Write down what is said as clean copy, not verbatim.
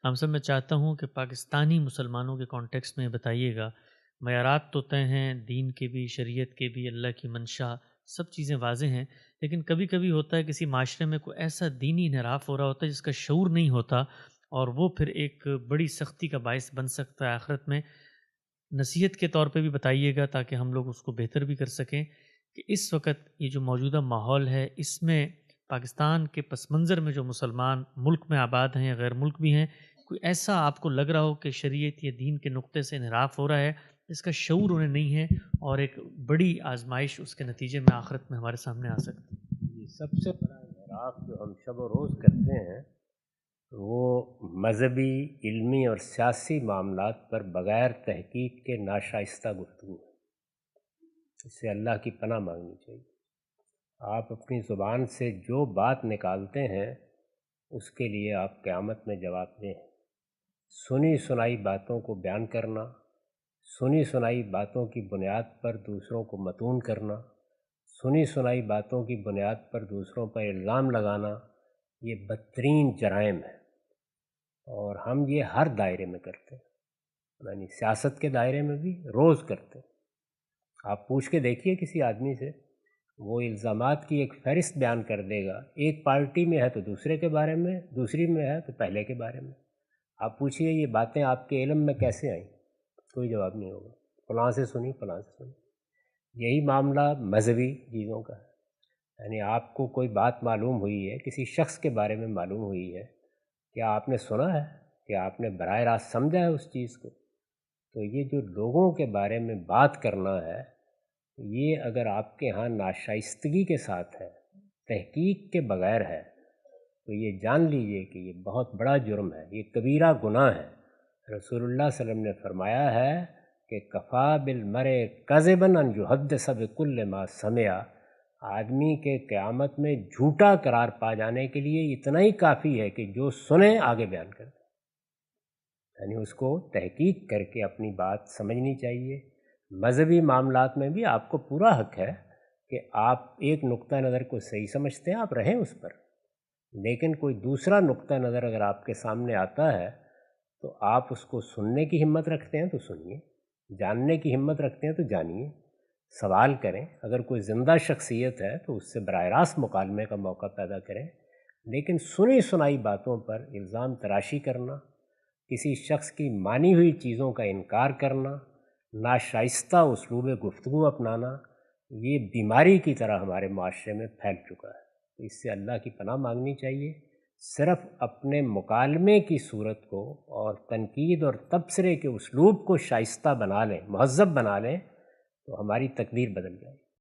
ہم سب میں چاہتا ہوں کہ پاکستانی مسلمانوں کے کانٹیکسٹ میں بتائیے گا، معیارات تو طے ہیں، دین کے بھی، شریعت کے بھی، اللہ کی منشا، سب چیزیں واضح ہیں، لیکن کبھی کبھی ہوتا ہے کسی معاشرے میں کوئی ایسا دینی انحراف ہو رہا ہوتا ہے جس کا شعور نہیں ہوتا، اور وہ پھر ایک بڑی سختی کا باعث بن سکتا ہے آخرت میں۔ نصیحت کے طور پہ بھی بتائیے گا تاکہ ہم لوگ اس کو بہتر بھی کر سکیں کہ اس وقت یہ جو موجودہ ماحول ہے اس میں پاکستان کے پس منظر میں جو مسلمان ملک میں آباد ہیں یا غیر ملک بھی ہیں، کوئی ایسا آپ کو لگ رہا ہو کہ شریعت یا دین کے نقطے سے انحراف ہو رہا ہے، اس کا شعور انہیں نہیں ہے، اور ایک بڑی آزمائش اس کے نتیجے میں آخرت میں ہمارے سامنے آ سکتی ہے۔ جی، سب سے بڑا انحراف جو ہم شب و روز کرتے ہیں وہ مذہبی، علمی اور سیاسی معاملات پر بغیر تحقیق کے ناشائستہ گفتگو ہے۔ اس سے اللہ کی پناہ مانگنی چاہیے۔ آپ اپنی زبان سے جو بات نکالتے ہیں اس کے لیے آپ قیامت میں جواب دیں۔ سنی سنائی باتوں کو بیان کرنا، سنی سنائی باتوں کی بنیاد پر دوسروں کو متون کرنا، سنی سنائی باتوں کی بنیاد پر دوسروں پر الزام لگانا، یہ بدترین جرائم ہے، اور ہم یہ ہر دائرے میں کرتے ہیں، یعنی سیاست کے دائرے میں بھی روز کرتے ہیں۔ آپ پوچھ کے دیکھیے کسی آدمی سے، وہ الزامات کی ایک فہرست بیان کر دے گا، ایک پارٹی میں ہے تو دوسرے کے بارے میں، دوسری میں ہے تو پہلے کے بارے میں۔ آپ پوچھئے یہ باتیں آپ کے علم میں کیسے آئیں، کوئی جواب نہیں ہوگا، فلاں سے سنی، فلاں سے سنی۔ یہی معاملہ مذہبی چیزوں کا ہے، یعنی آپ کو کوئی بات معلوم ہوئی ہے، کسی شخص کے بارے میں معلوم ہوئی ہے، کیا آپ نے سنا ہے، کیا آپ نے براہ راست سمجھا ہے اس چیز کو؟ تو یہ جو لوگوں کے بارے میں بات کرنا ہے، یہ اگر آپ کے ہاں ناشائستگی کے ساتھ ہے، تحقیق کے بغیر ہے، تو یہ جان لیجئے کہ یہ بہت بڑا جرم ہے، یہ کبیرہ گناہ ہے۔ رسول اللہ صلی اللہ علیہ وسلم نے فرمایا ہے کہ کفا بالمرء کذبا ان یحدث بکل ما سمع، آدمی کے قیامت میں جھوٹا قرار پا جانے کے لیے اتنا ہی کافی ہے کہ جو سنے آگے بیان کر دے، یعنی اس کو تحقیق کر کے اپنی بات سمجھنی چاہیے۔ مذہبی معاملات میں بھی آپ کو پورا حق ہے کہ آپ ایک نقطہ نظر کو صحیح سمجھتے ہیں، آپ رہیں اس پر، لیکن کوئی دوسرا نقطہ نظر اگر آپ کے سامنے آتا ہے تو آپ اس کو سننے کی ہمت رکھتے ہیں تو سنیے، جاننے کی ہمت رکھتے ہیں تو جانیے، سوال کریں، اگر کوئی زندہ شخصیت ہے تو اس سے براہ راست مکالمے کا موقع پیدا کریں، لیکن سنی سنائی باتوں پر الزام تراشی کرنا، کسی شخص کی مانی ہوئی چیزوں کا انکار کرنا، ناشائستہ اسلوب گفتگو اپنانا، یہ بیماری کی طرح ہمارے معاشرے میں پھیل چکا ہے۔ تو اس سے اللہ کی پناہ مانگنی چاہیے۔ صرف اپنے مکالمے کی صورت کو اور تنقید اور تبصرے کے اسلوب کو شائستہ بنا لیں، مہذب بنا لیں، تو ہماری تقدیر بدل جائے۔